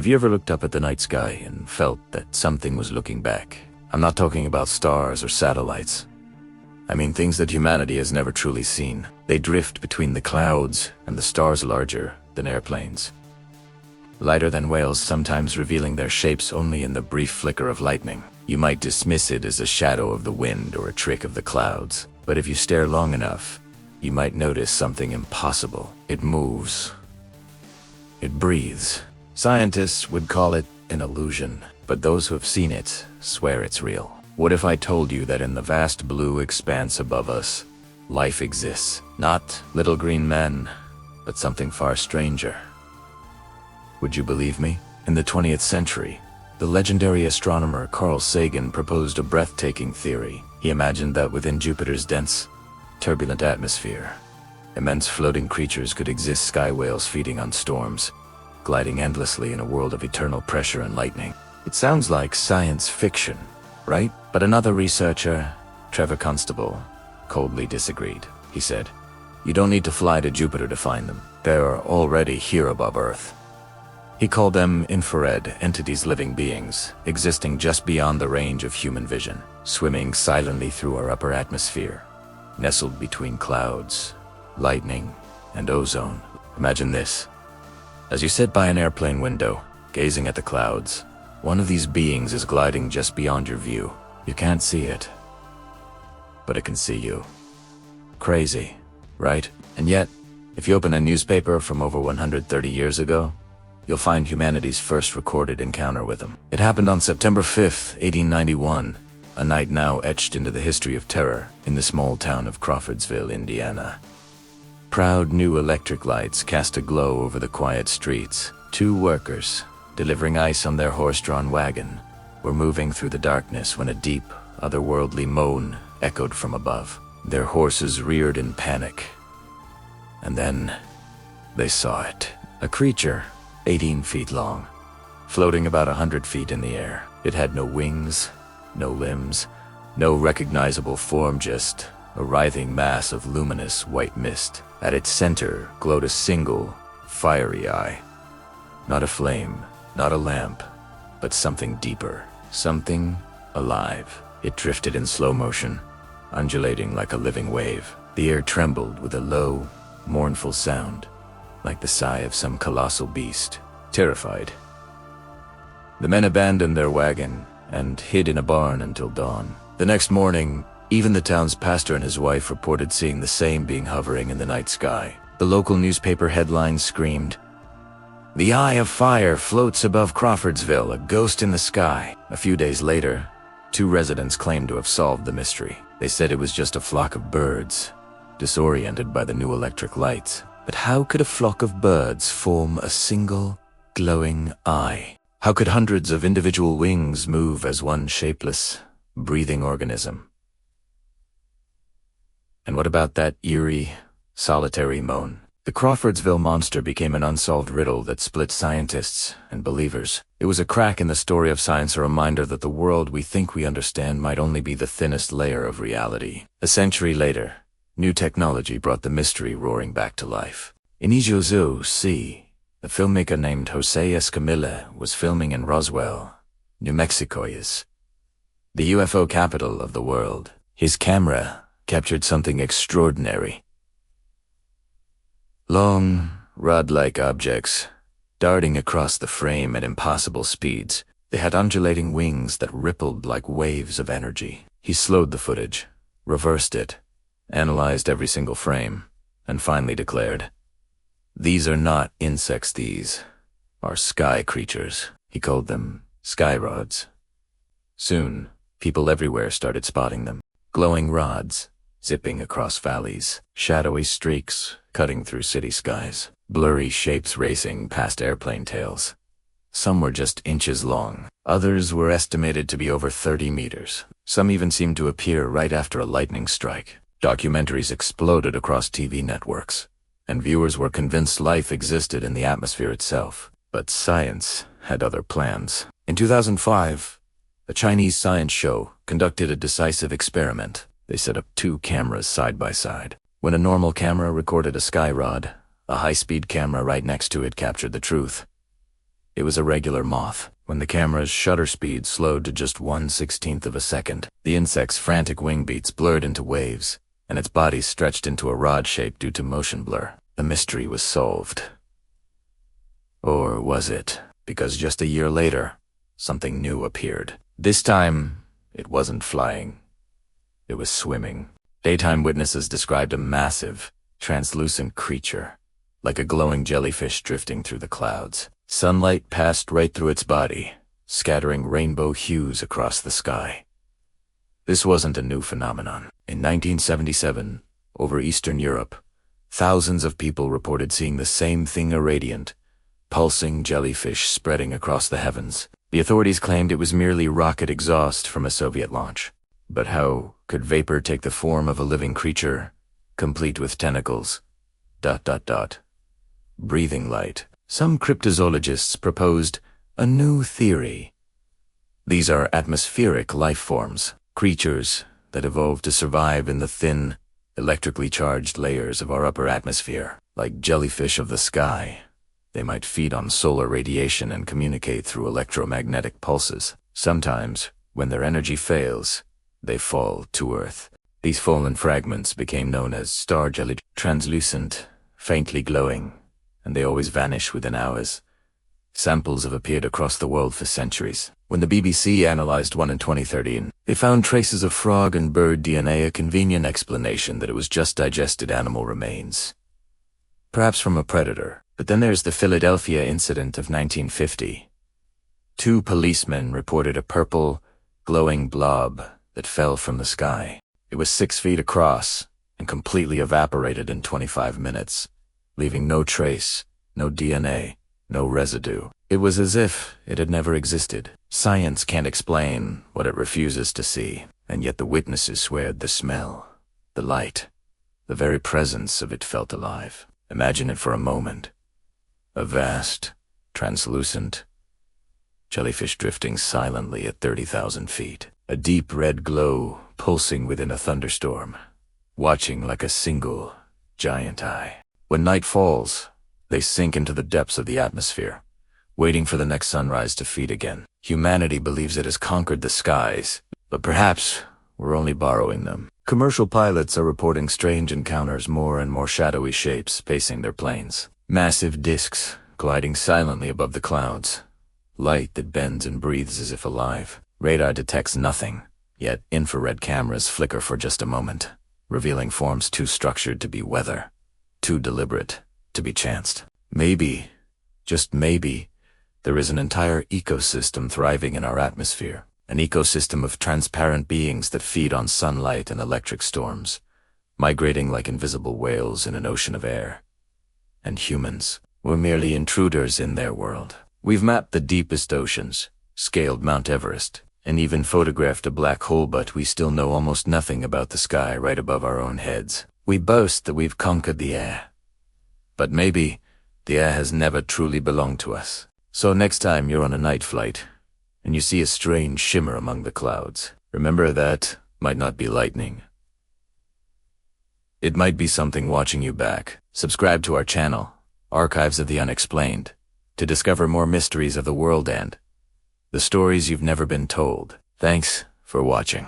Have you ever looked up at the night sky and felt that something was looking back? I'm not talking about stars or satellites. I mean things that humanity has never truly seen. They drift between the clouds and the stars larger than airplanes. Lighter than whales, sometimes revealing their shapes only in the brief flicker of lightning. You might dismiss it as a shadow of the wind or a trick of the clouds. But if you stare long enough, you might notice something impossible. It moves. It breathes. Scientists would call it an illusion, but those who have seen it swear it's real. What if I told you that in the vast blue expanse above us, life exists? Not little green men, but something far stranger. Would you believe me? In the 20th century, the legendary astronomer Carl Sagan proposed a breathtaking theory. He imagined that within Jupiter's dense, turbulent atmosphere, immense floating creatures could exist, sky whales feeding on storms, gliding endlessly in a world of eternal pressure and lightning. It sounds like science fiction, right? But another researcher, Trevor Constable, coldly disagreed. He said, "You don't need to fly to Jupiter to find them. They are already here above Earth." He called them infrared entities, living beings, existing just beyond the range of human vision, swimming silently through our upper atmosphere, nestled between clouds, lightning, and ozone. Imagine this. As you sit by an airplane window, gazing at the clouds, one of these beings is gliding just beyond your view. You can't see it, but it can see you. Crazy, right? And yet, if you open a newspaper from over 130 years ago, you'll find humanity's first recorded encounter with them. It happened on September 5th, 1891, a night now etched into the history of terror in the small town of Crawfordsville, Indiana. Proud new electric lights cast a glow over the quiet streets. Two workers, delivering ice on their horse-drawn wagon, were moving through the darkness when a deep, otherworldly moan echoed from above. Their horses reared in panic. And then they saw it. A creature, 18 feet long, floating about 100 feet in the air. It had no wings, no limbs, no recognizable form, just a writhing mass of luminous white mist. At its center glowed a single, fiery eye. Not a flame, not a lamp, but something deeper, something alive. It drifted in slow motion, undulating like a living wave. The air trembled with a low, mournful sound, like the sigh of some colossal beast. Terrified, the men abandoned their wagon and hid in a barn until dawn. The next morning, even the town's pastor and his wife reported seeing the same being hovering in the night sky. The local newspaper headlines screamed, "The Eye of Fire floats above Crawfordsville, a ghost in the sky." A few days later, two residents claimed to have solved the mystery. They said it was just a flock of birds, disoriented by the new electric lights. But how could a flock of birds form a single, glowing eye? How could hundreds of individual wings move as one shapeless, breathing organism? And what about that eerie, solitary moan? The Crawfordsville Monster became an unsolved riddle that split scientists and believers. It was a crack in the story of science, a reminder that the world we think we understand might only be the thinnest layer of reality. A century later, new technology brought the mystery roaring back to life. In Ijozu, a filmmaker named Jose Escamilla was filming in Roswell, New Mexico, the UFO capital of the world. His camera captured something extraordinary. Long, rod-like objects, darting across the frame at impossible speeds. They had undulating wings that rippled like waves of energy. He slowed the footage, reversed it, analyzed every single frame, and finally declared, "These are not insects, these are sky creatures." He called them sky rods. Soon, people everywhere started spotting them. Glowing rods, zipping across valleys, shadowy streaks cutting through city skies, blurry shapes racing past airplane tails. Some were just inches long. Others were estimated to be over 30 meters. Some even seemed to appear right after a lightning strike. Documentaries exploded across TV networks, and viewers were convinced life existed in the atmosphere itself. But science had other plans. In 2005, a Chinese science show conducted a decisive experiment. They set up two cameras side by side. When a normal camera recorded a sky rod, a high-speed camera right next to it captured the truth. It was a regular moth. When the camera's shutter speed slowed to just 1/16th of a second, the insect's frantic wing beats blurred into waves, and its body stretched into a rod shape due to motion blur. The mystery was solved. Or was it? Because just a year later, something new appeared. This time, it wasn't flying. It was swimming. Daytime witnesses described a massive, translucent creature, like a glowing jellyfish drifting through the clouds. Sunlight passed right through its body, scattering rainbow hues across the sky. This wasn't a new phenomenon. In 1977, over Eastern Europe, thousands of people reported seeing the same thing, a radiant, pulsing jellyfish spreading across the heavens. The authorities claimed it was merely rocket exhaust from a Soviet launch. But how could vapor take the form of a living creature, complete with tentacles, ... breathing light? Some cryptozoologists proposed a new theory. These are atmospheric life forms, creatures that evolved to survive in the thin, electrically charged layers of our upper atmosphere. Like jellyfish of the sky, they might feed on solar radiation and communicate through electromagnetic pulses. Sometimes, when their energy fails, they fall to Earth. These fallen fragments became known as star jelly, translucent, faintly glowing, and they always vanish within hours. Samples have appeared across the world for centuries. When the BBC analyzed one in 2013, they found traces of frog and bird DNA, a convenient explanation that it was just digested animal remains. Perhaps from a predator. But then there's the Philadelphia incident of 1950. 2 policemen reported a purple, glowing blob that fell from the sky. It was 6 feet across and completely evaporated in 25 minutes, leaving no trace, no DNA, no residue. It was as if it had never existed. Science can't explain what it refuses to see, and yet the witnesses swear the smell, the light, the very presence of it felt alive. Imagine it for a moment. A vast, translucent jellyfish drifting silently at 30,000 feet. A deep red glow pulsing within a thunderstorm, watching like a single, giant eye. When night falls, they sink into the depths of the atmosphere, waiting for the next sunrise to feed again. Humanity believes it has conquered the skies, but perhaps we're only borrowing them. Commercial pilots are reporting strange encounters, more and more shadowy shapes pacing their planes. Massive discs gliding silently above the clouds. Light that bends and breathes as if alive. Radar detects nothing, yet infrared cameras flicker for just a moment, revealing forms too structured to be weather, too deliberate to be chanced. Maybe, just maybe, there is an entire ecosystem thriving in our atmosphere. An ecosystem of transparent beings that feed on sunlight and electric storms, migrating like invisible whales in an ocean of air. And humans, we're merely intruders in their world. We've mapped the deepest oceans, scaled Mount Everest, and even photographed a black hole, but we still know almost nothing about the sky right above our own heads. We boast that we've conquered the air. But maybe the air has never truly belonged to us. So next time you're on a night flight, and you see a strange shimmer among the clouds, remember that might not be lightning. It might be something watching you back. Subscribe to our channel, Archives of the Unexplained, to discover more mysteries of the world and the stories you've never been told. Thanks for watching.